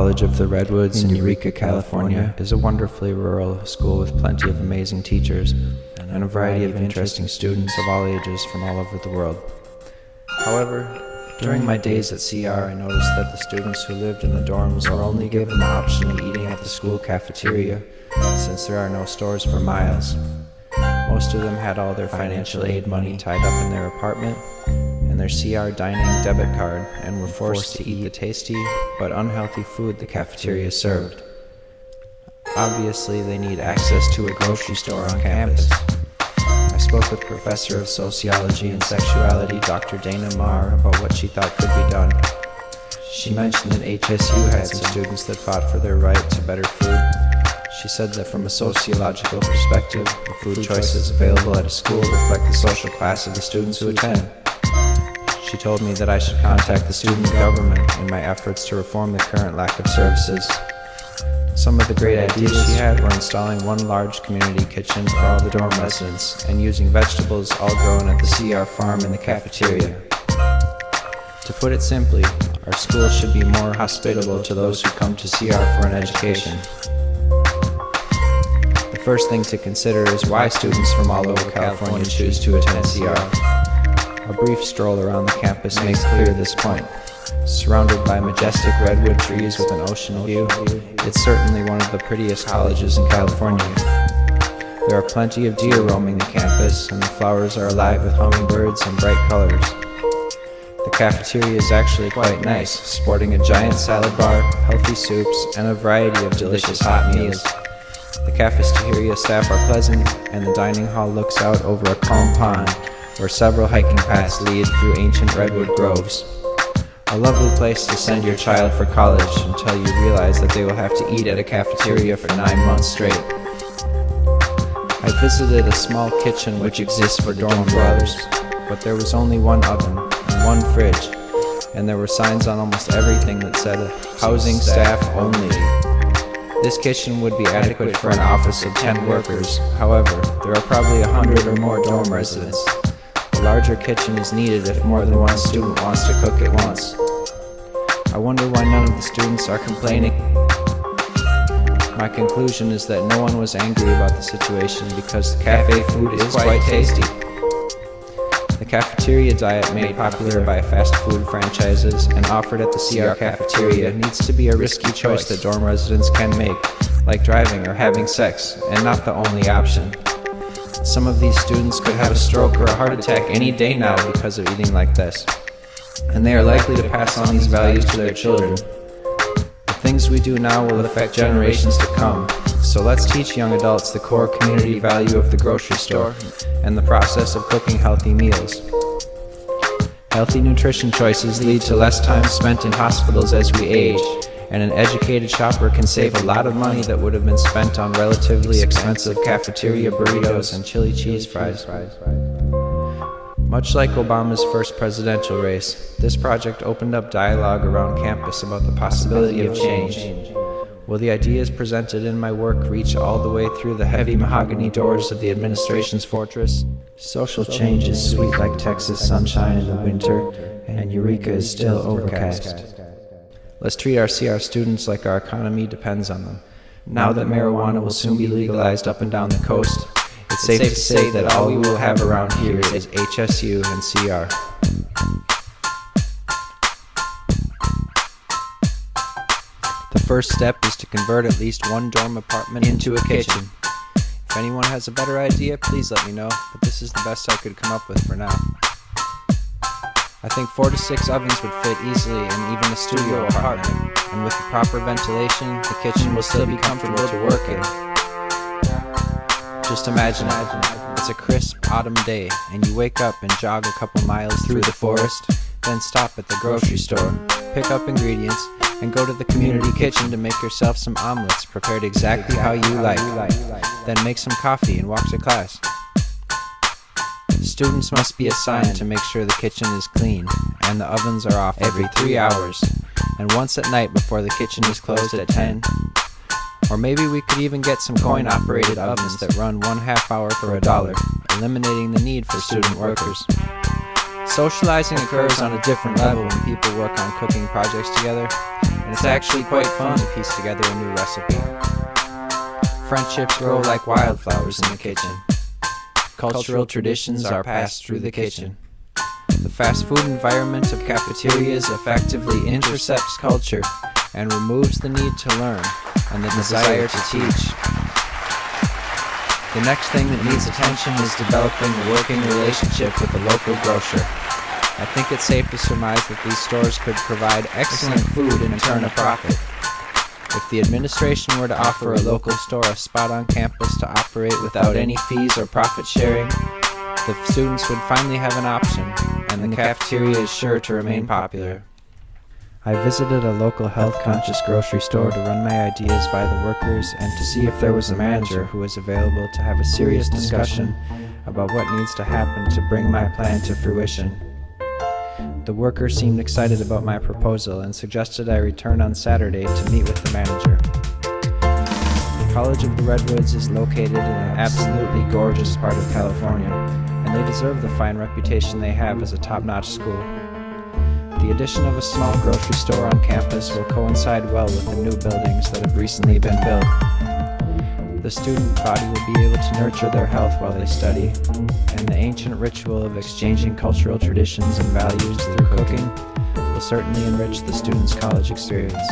College of the Redwoods in Eureka, California is a wonderfully rural school with plenty of amazing teachers and a variety of interesting students of all ages from all over the world. However, during my days at CR, I noticed that the students who lived in the dorms were only given the option of eating at the school cafeteria, since there are no stores for miles. Most of them had all their financial aid money tied up in their apartment and their CR dining debit card, and were forced to eat the tasty but unhealthy food the cafeteria served. Obviously, they need access to a grocery store on campus. I spoke with Professor of Sociology and Sexuality, Dr. Dana Marr, about what she thought could be done. She mentioned that HSU had some students that fought for their right to better food. She said that from a sociological perspective, the food choices available at a school reflect the social class of the students who attend. She told me that I should contact the student government in my efforts to reform the current lack of services. Some of the great ideas she had were installing one large community kitchen for all the dorm residents and using vegetables all grown at the CR farm in the cafeteria. To put it simply, our school should be more hospitable to those who come to CR for an education. The first thing to consider is why students from all over California choose to attend CR. A brief stroll around the campus makes clear this point. Surrounded by majestic redwood trees with an ocean view, it's certainly one of the prettiest colleges in California. There are plenty of deer roaming the campus, and the flowers are alive with hummingbirds and bright colors. The cafeteria is actually quite nice, sporting a giant salad bar, healthy soups, and a variety of delicious hot meals. The cafeteria staff are pleasant, and the dining hall looks out over a calm pond, where several hiking paths lead through ancient redwood groves. A lovely place to send your child for college until you realize that they will have to eat at a cafeteria for 9 months straight. I visited a small kitchen which exists for dorm dwellers, but there was only one oven and one fridge, and there were signs on almost everything that said, "Housing staff only." This kitchen would be adequate for an office of 10 workers. However, there are probably 100 or more dorm residents. A larger kitchen is needed if more than one student wants to cook at once. I wonder why none of the students are complaining. My conclusion is that no one was angry about the situation because the cafe food is quite tasty. The cafeteria diet made popular by fast food franchises and offered at the CR cafeteria needs to be a risky choice that dorm residents can make, like driving or having sex, and not the only option. Some of these students could have a stroke or a heart attack any day now because of eating like this, and they are likely to pass on these values to their children. The things we do now will affect generations to come, so let's teach young adults the core community value of the grocery store and the process of cooking healthy meals. Healthy nutrition choices lead to less time spent in hospitals as we age, and an educated shopper can save a lot of money that would have been spent on relatively expensive cafeteria burritos and chili cheese fries. Much like Obama's first presidential race, this project opened up dialogue around campus about the possibility of change. Will the ideas presented in my work reach all the way through the heavy mahogany doors of the administration's fortress? Social change is sweet like Texas sunshine in the winter, and Eureka is still overcast. Let's treat our CR students like our economy depends on them. Now that marijuana will soon be legalized up and down the coast, it's safe to say that all we will have around here is HSU and CR. The first step is to convert at least one dorm apartment into a kitchen. If anyone has a better idea, please let me know, but this is the best I could come up with for now. I think 4 to 6 ovens would fit easily in even a studio apartment, and with the proper ventilation, the kitchen will still be comfortable to work in. Just imagine it's a crisp autumn day, and you wake up and jog a couple miles through the forest, then stop at the grocery store, pick up ingredients, and go to the community kitchen to make yourself some omelets prepared exactly how you like. Then make some coffee and walk to class. Students must be assigned to make sure the kitchen is clean, and the ovens are off every 3 hours, and once at night before the kitchen is closed at 10. Or maybe we could even get some coin-operated ovens that run 1/2 hour for $1, eliminating the need for student workers. Socializing occurs on a different level when people work on cooking projects together, and it's actually quite fun to piece together a new recipe. Friendships grow like wildflowers in the kitchen. Cultural traditions are passed through the kitchen. The fast food environment of cafeterias effectively intercepts culture and removes the need to learn and the desire to teach. The next thing that needs attention is developing a working relationship with the local grocer. I think it's safe to surmise that these stores could provide excellent food and turn a profit. If the administration were to offer a local store a spot on campus to operate without any fees or profit sharing, the students would finally have an option, and the cafeteria is sure to remain popular. I visited a local health-conscious grocery store to run my ideas by the workers and to see if there was a manager who was available to have a serious discussion about what needs to happen to bring my plan to fruition. The worker seemed excited about my proposal and suggested I return on Saturday to meet with the manager. The College of the Redwoods is located in an absolutely gorgeous part of California, and they deserve the fine reputation they have as a top-notch school. The addition of a small grocery store on campus will coincide well with the new buildings that have recently been built. The student body will be able to nurture their health while they study, and the ancient ritual of exchanging cultural traditions and values through cooking will certainly enrich the students' college experience.